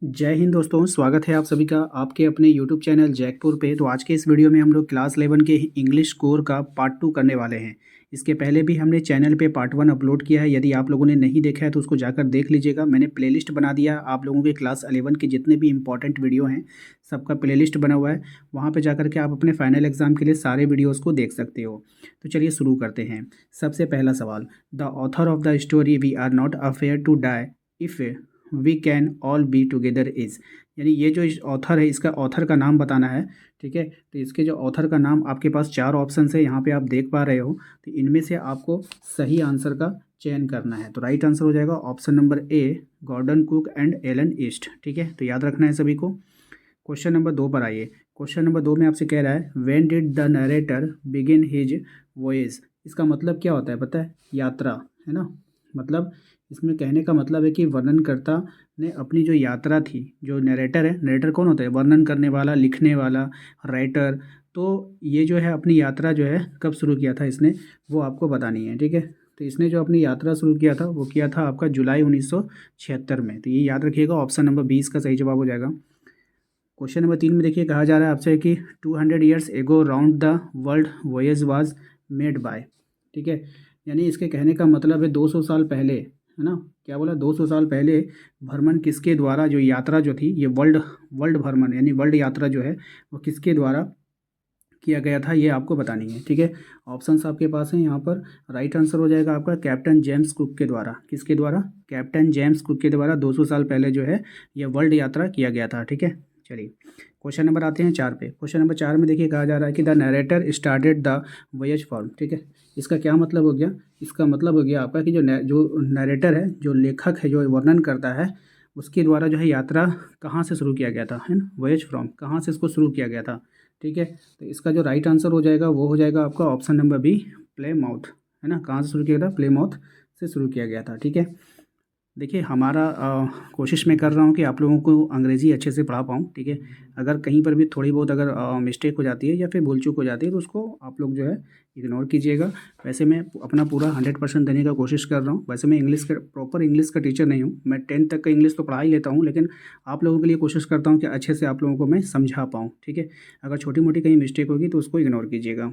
जय हिंद दोस्तों, स्वागत है आप सभी का आपके अपने यूट्यूब चैनल जैकपुर पे। तो आज के इस वीडियो में हम लोग क्लास 11 के इंग्लिश कोर का पार्ट 2 करने वाले हैं। इसके पहले भी हमने चैनल पे पार्ट 1 अपलोड किया है। यदि आप लोगों ने नहीं देखा है तो उसको जाकर देख लीजिएगा। मैंने प्लेलिस्ट बना दिया, आप लोगों के क्लास 11 के जितने भी इंपॉर्टेंट वीडियो हैं सबका प्लेलिस्ट बना हुआ है। वहाँ पर जाकर के आप अपने फाइनल एग्जाम के लिए सारे वीडियोज़ को देख सकते हो। तो चलिए शुरू करते हैं। सबसे पहला सवाल, the author of the story we are not afraid to die if we can all be together is, यानी ये जो ऑथर है इसका ऑथर का नाम बताना है। ठीक है, तो इसके जो ऑथर का नाम आपके पास 4 ऑप्शन है यहाँ पे आप देख पा रहे हो। तो इनमें से आपको सही आंसर का चयन करना है। तो राइट आंसर हो जाएगा option number A, Gordon Cook and Alan East. ठीक है, तो याद रखना है सभी को। क्वेश्चन नंबर 2 पर आइए। क्वेश्चन नंबर 2 में आपसे कह रहा है when did the narrator begin his voyage. इसका मतलब क्या होता है पता है? यात्रा, है ना। मतलब इसमें कहने का मतलब है कि वर्णनकर्ता ने अपनी जो यात्रा थी, जो नरेटर है, नरेटर कौन होता है? वर्णन करने वाला, लिखने वाला, राइटर। तो ये जो है अपनी यात्रा जो है कब शुरू किया था इसने, वो आपको बतानी है। ठीक है, तो इसने जो अपनी यात्रा शुरू किया था वो किया था आपका जुलाई 1976 में। तो ये याद रखिएगा, ऑप्शन नंबर 20 का सही जवाब हो जाएगा। क्वेश्चन नंबर 3 में देखिए कहा जा रहा है आपसे कि 200 ईयर्स एगो round the world voyage was made by. ठीक है, यानी इसके कहने का मतलब है 200 साल पहले, है ना। क्या बोला? 200 साल पहले भ्रमण किसके द्वारा, जो यात्रा जो थी ये वर्ल्ड वर्ल्ड भ्रमण यानी वर्ल्ड यात्रा जो है वो किसके द्वारा किया गया था, ये आपको बतानी है। ठीक है, ऑप्शंस आपके पास हैं यहाँ पर। राइट आंसर हो जाएगा आपका कैप्टन जेम्स कुक के द्वारा। किसके द्वारा? कैप्टन जेम्स कुक के द्वारा 200 साल पहले जो है ये वर्ल्ड यात्रा किया गया था। ठीक है, चलिए क्वेश्चन नंबर आते हैं 4 पे। क्वेश्चन नंबर 4 में देखिए कहा जा रहा है कि the narrator started the voyage form. ठीक है, इसका क्या मतलब हो गया? इसका मतलब हो गया आपका कि जो नरेटर है, जो लेखक है, जो वर्णन करता है, उसके द्वारा जो है यात्रा कहाँ से शुरू किया गया था, है ना। वॉयज फ्रॉम, कहाँ से इसको शुरू किया गया था। ठीक है, तो इसका जो राइट आंसर हो जाएगा वो हो जाएगा आपका option number B, Plymouth, है ना। कहाँ से शुरू किया गया था? प्ले माउथ से शुरू किया गया था। ठीक है, देखिए हमारा कोशिश मैं कर रहा हूँ कि आप लोगों को अंग्रेज़ी अच्छे से पढ़ा पाऊँ। ठीक है, अगर कहीं पर भी थोड़ी बहुत अगर मिस्टेक हो जाती है या फिर भूल चूक हो जाती है तो उसको आप लोग जो है इग्नोर कीजिएगा। वैसे मैं अपना पूरा 100% देने का कोशिश कर रहा हूँ। वैसे मैं इंग्लिश का प्रॉपर इंग्लिश का टीचर नहीं हूँ, मैं 10th तक का इंग्लिश तो पढ़ा ही लेता हूँ, लेकिन आप लोगों के लिए कोशिश करता हूँ कि अच्छे से आप लोगों को मैं समझा पाऊँ। ठीक है, अगर छोटी मोटी कहीं मिस्टेक होगी तो उसको इग्नोर कीजिएगा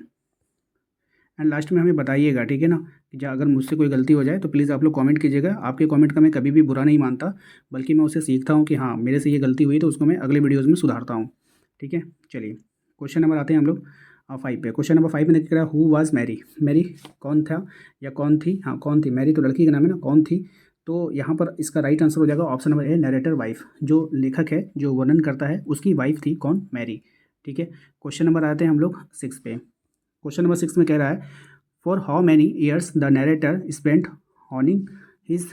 एंड लास्ट में हमें बताइएगा। ठीक है ना, कि अगर मुझसे कोई गलती हो जाए तो प्लीज़ आप लोग कमेंट कीजिएगा। आपके कमेंट का मैं कभी भी बुरा नहीं मानता, बल्कि मैं उसे सीखता हूँ कि हाँ मेरे से ये गलती हुई तो उसको मैं अगले वीडियोज़ में सुधारता हूँ। ठीक है, चलिए क्वेश्चन नंबर आते हैं हम लोग 5 पे। क्वेश्चन नंबर 5 में देख रहा है हु वाज मैरी। मैरी कौन था या कौन थी? हाँ कौन थी, मैरी तो लड़की का नाम है ना, कौन थी। तो यहाँ पर इसका राइट आंसर हो जाएगा ऑप्शन नंबर ए, नरेटर वाइफ। जो लेखक है, जो वर्णन करता है, उसकी वाइफ थी कौन? मैरी। ठीक है, क्वेश्चन नंबर आते हैं हम लोग 6 पे। क्वेश्चन नंबर 6 में कह रहा है for how many years the narrator spent honing his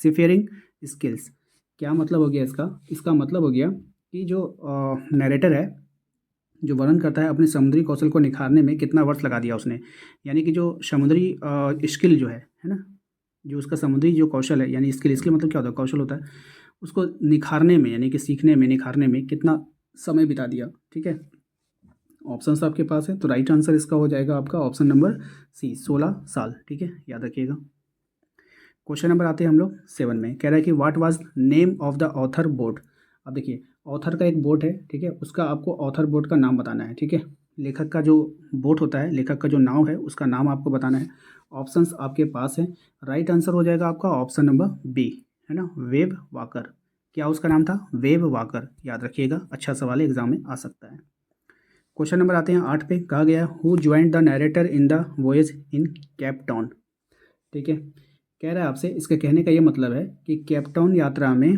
seafaring skills. क्या मतलब हो गया इसका? इसका मतलब हो गया कि जो नरेटर है, जो वर्णन करता है, अपने समुद्री कौशल को निखारने में कितना वर्ष लगा दिया उसने। यानी कि जो समुद्री स्किल जो है ना, जो उसका समुद्री जो कौशल है, यानी स्किल, स्किल मतलब क्या होता है? कौशल होता है। उसको निखारने में, यानी कि सीखने में, निखारने में कितना समय बिता दिया। ठीक है, ऑप्शंस आपके पास है, तो राइट आंसर इसका हो जाएगा आपका ऑप्शन नंबर सी, 16 साल। ठीक है, याद रखिएगा। क्वेश्चन नंबर आते हैं हम लोग 7 में। कह रहा है कि what was name of the author boat. अब देखिए ऑथर का एक बोट है, ठीक है, उसका आपको ऑथर बोट का नाम बताना है। ठीक है, लेखक का जो बोट होता है, लेखक का जो नाव है, उसका नाम आपको बताना है। ऑप्शंस आपके पास हैं। राइट आंसर हो जाएगा आपका ऑप्शन नंबर बी, है ना, वेब वाकर। क्या उसका नाम था? Web walker. याद रखिएगा, अच्छा सवाल एग्जाम में आ सकता है। क्वेश्चन नंबर आते हैं 8 पे। कहा गया who joined the narrator in the voyage in cap Town. ठीक है, कह रहा है आपसे, इसके कहने का ये मतलब है कि केप टाउन यात्रा में,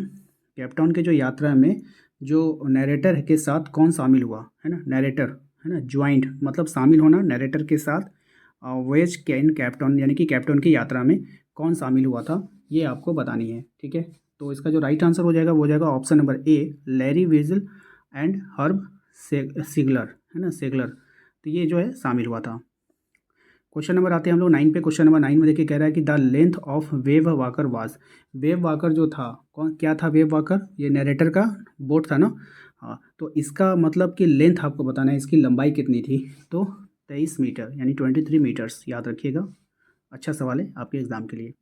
केप टाउन के जो यात्रा में जो नरेटर के साथ कौन शामिल हुआ, है ना, नरेटर, है ना, ज्वाइंट मतलब शामिल होना, नरेटर के साथ वॉयज के इन केप टाउन यानी कि केप टाउन की यात्रा में कौन शामिल हुआ था, ये आपको बतानी है। ठीक है, तो इसका जो राइट आंसर हो जाएगा वो हो जाएगा option number A, Larry Wessel and Herb Sigler, है ना, सेगलर। तो ये जो है शामिल हुआ था। क्वेश्चन नंबर आते हैं हम लोग 9 पे। क्वेश्चन नंबर 9 में देखिए कह रहा है कि the length of wave walker was. Wave walker जो था, कौन क्या था? वेव वाकर ये नरेटर का बोट था ना। हाँ, तो इसका मतलब कि लेंथ आपको बताना है, इसकी लंबाई कितनी थी। तो 23 मीटर यानी 23 मीटर्स। याद रखिएगा, अच्छा सवाल है आपके एग्जाम के लिए।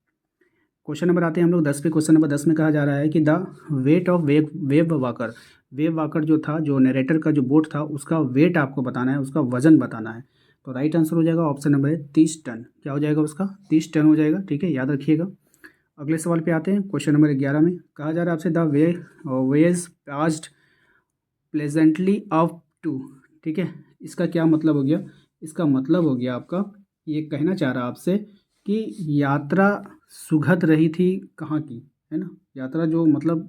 क्वेश्चन नंबर आते हैं हम लोग 10 पे। क्वेश्चन नंबर 10 में कहा जा रहा है कि the weight of wave walker, wave walker जो था, जो नरेटर का जो बोट था, उसका वेट आपको बताना है, उसका वजन बताना है। तो राइट आंसर हो जाएगा ऑप्शन नंबर 30 टन। क्या हो जाएगा उसका? 30 टन हो जाएगा। ठीक है, याद रखिएगा। अगले सवाल पे आते हैं। क्वेश्चन नंबर 11 में कहा जा रहा है आपसे the ways passed pleasantly up to. ठीक है, इसका क्या मतलब हो गया? इसका मतलब हो गया आपका, ये कहना चाह रहा है आपसे कि यात्रा सुगध रही थी कहाँ की, है ना? यात्रा जो मतलब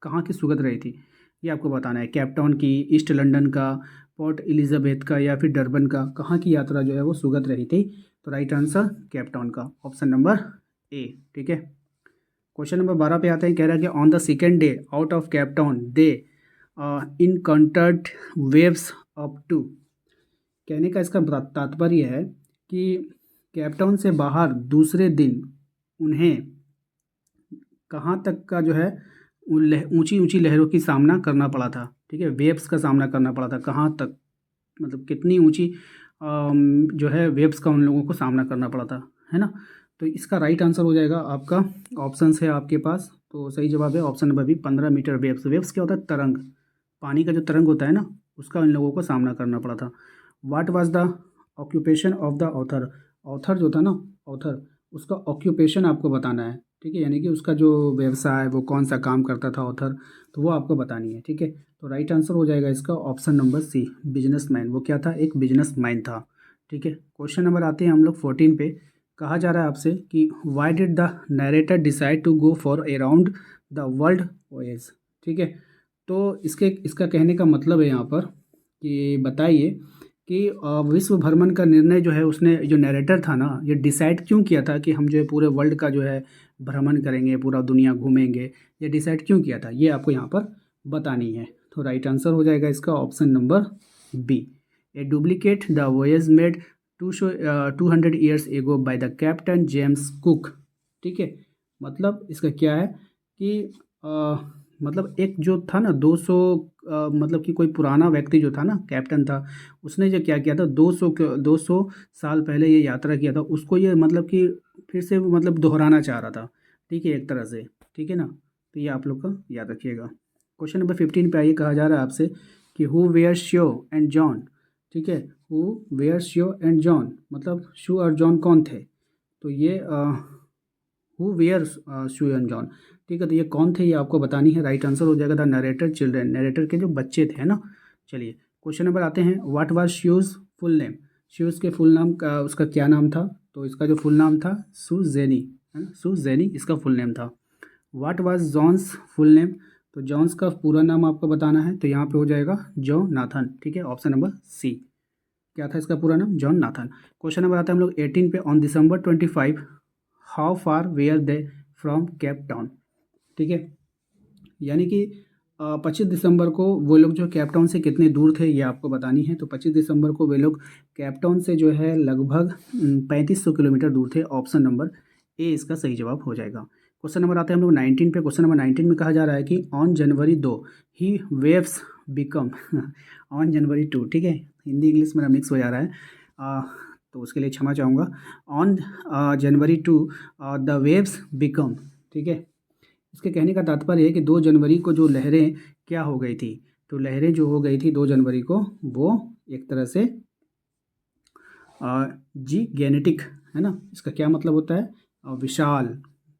कहाँ की सुगध रही थी, ये आपको बताना है। केप टाउन की, ईस्ट लंदन का, पोर्ट एलिजाबेथ का, या फिर डरबन का, कहाँ की यात्रा जो है वो सुगध रही थी? तो राइट आंसर केप टाउन का, ऑप्शन नंबर ए। ठीक है, क्वेश्चन नंबर 12 पे आते हैं। कह रहा है कि on the second day out of Cape Town they encountered waves up to. कहने का इसका तात्पर्य है कि केप टाउन से बाहर दूसरे दिन उन्हें कहाँ तक का जो है ऊंची ऊंची लहरों की सामना करना पड़ा था। ठीक है, वेव्स का सामना करना पड़ा था। कहाँ तक मतलब कितनी ऊंची जो है वेव्स का उन लोगों को सामना करना पड़ा था, है ना? तो इसका राइट आंसर हो जाएगा आपका, ऑप्शंस है आपके पास, तो सही जवाब है option number B, 15 meter waves. Waves क्या होता है? तरंग, पानी का जो तरंग होता है ना, उसका इन लोगों को सामना करना पड़ा था। What was the occupation of the author. Author जो था ना, ऑथर, उसका ऑक्यूपेशन आपको बताना है। ठीक है, यानी कि उसका जो व्यवसाय, वो कौन सा काम करता था ऑथर, तो वो आपको बतानी है। ठीक है, तो राइट आंसर हो जाएगा इसका ऑप्शन नंबर सी, बिजनेसमैन। वो क्या था? एक बिजनेसमैन था। ठीक है, क्वेश्चन नंबर आते हैं हम लोग 14 पे। कहा जा रहा है आपसे कि why did the narrator decide to go for around the world voyage. ठीक है, तो इसका कहने का मतलब है यहाँ पर कि बताइए कि विश्व भ्रमण का निर्णय जो है उसने, जो नरेटर था ना, ये डिसाइड क्यों किया था कि हम जो है पूरे वर्ल्ड का जो है भ्रमण करेंगे, पूरा दुनिया घूमेंगे। ये डिसाइड क्यों किया था, ये आपको यहाँ पर बतानी है। तो राइट आंसर हो जाएगा इसका option number B, A duplicate the voyage made 200 years ago by the captain James Cook. ठीक है, मतलब इसका क्या है कि मतलब एक जो था ना 200, मतलब कि कोई पुराना व्यक्ति जो था ना, कैप्टन था, उसने जो क्या किया था, 200 साल पहले ये यात्रा किया था, उसको ये मतलब कि फिर से वो मतलब दोहराना चाह रहा था। ठीक है, एक तरह से। ठीक है ना, तो ये आप लोग का याद रखिएगा। क्वेश्चन नंबर 15 पे आइए। कहा जा रहा है आपसे कि who were Sue and John. ठीक है, who were Sue and John, मतलब शू और जॉन कौन थे? तो ये who were Sue and John. ठीक है, तो ये कौन थे, ये आपको बतानी है। राइट आंसर हो जाएगा द नरेटर चिल्ड्रेन, नरेटर के जो बच्चे थे ना। चलिए, क्वेश्चन नंबर आते हैं। What was shoes full name. Shoes के फुल नाम का, उसका क्या नाम था? तो इसका जो फुल नाम था सुज़ेनी, है ना, सुज़ेनी इसका फुल नेम था। What was John's full name. तो जॉन्स का पूरा नाम आपको बताना है, तो यहाँ पे हो जाएगा जॉन नाथन। ठीक है, ऑप्शन नंबर सी। क्या था इसका पूरा नाम? John Nathan. क्वेश्चन नंबर आता है हम लोग 18 पे। On December 25 how far were they from Cape Town. ठीक है, यानी कि 25 दिसंबर को वो लोग जो केप टाउन से कितने दूर थे, ये आपको बतानी है। तो 25 दिसंबर को वे लोग केप टाउन से जो है लगभग 3500 किलोमीटर दूर थे। ऑप्शन नंबर ए इसका सही जवाब हो जाएगा। क्वेश्चन नंबर आते हैं हम लोग 19 पे। क्वेश्चन नंबर 19 में कहा जा रहा है कि on January 2 he waves become on January 2। ठीक है, हिंदी इंग्लिश मेरा मिक्स हो जा रहा है, तो उसके लिए क्षमा चाहूँगा। On January 2 the waves become. ठीक है, इसके कहने का तात्पर्य है कि 2 जनवरी को जो लहरें क्या हो गई थी, तो लहरें जो हो गई थी 2 जनवरी को, वो एक तरह से जी गेनेटिक, है ना। इसका क्या मतलब होता है? विशाल,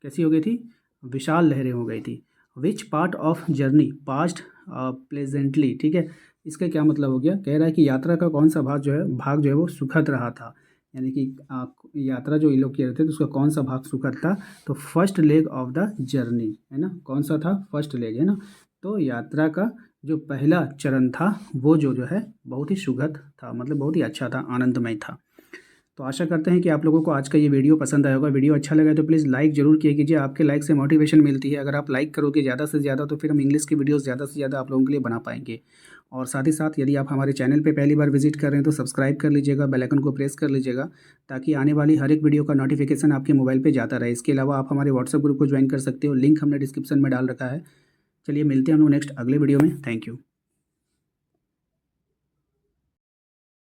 कैसी हो गई थी? विशाल लहरें हो गई थी। Which part of journey past pleasantly. ठीक है, इसका क्या मतलब हो गया? कह रहा है कि यात्रा का कौन सा भाग जो है वो सुखद रहा था। यानी कि यात्रा जो ये लोग किए थे, तो उसका कौन सा भाग सुखद था? तो first leg of the journey, है ना। कौन सा था? फर्स्ट लेग, है ना। तो यात्रा का जो पहला चरण था, वो जो है बहुत ही सुखद था, मतलब बहुत ही अच्छा था, आनंदमय था। तो आशा करते हैं कि आप लोगों को आज का ये वीडियो पसंद आया होगा। वीडियो अच्छा लगा तो प्लीज़ लाइक ज़रूर किया कीजिए। आपके लाइक से मोटिवेशन मिलती है। अगर आप लाइक करोगे ज़्यादा से ज़्यादा, तो फिर हम इंग्लिश की वीडियोस ज़्यादा से ज़्यादा आप लोगों के लिए बना पाएंगे। और साथ ही साथ यदि आप हमारे चैनल पे पहली बार विजिट कर रहे हैं तो सब्सक्राइब कर लीजिएगा, बेल आइकन को प्रेस कर लीजिएगा, ताकि आने वाली हर एक वीडियो का नोटिफिकेशन आपके मोबाइल पर जाता रहे। इसके अलावा आप हमारे व्हाट्सएप ग्रुप को ज्वाइन कर सकते हो, लिंक हमने डिस्क्रिप्शन में डाल रखा है। चलिए, मिलते हैं हम लोग नेक्स्ट अगले वीडियो में। Thank you.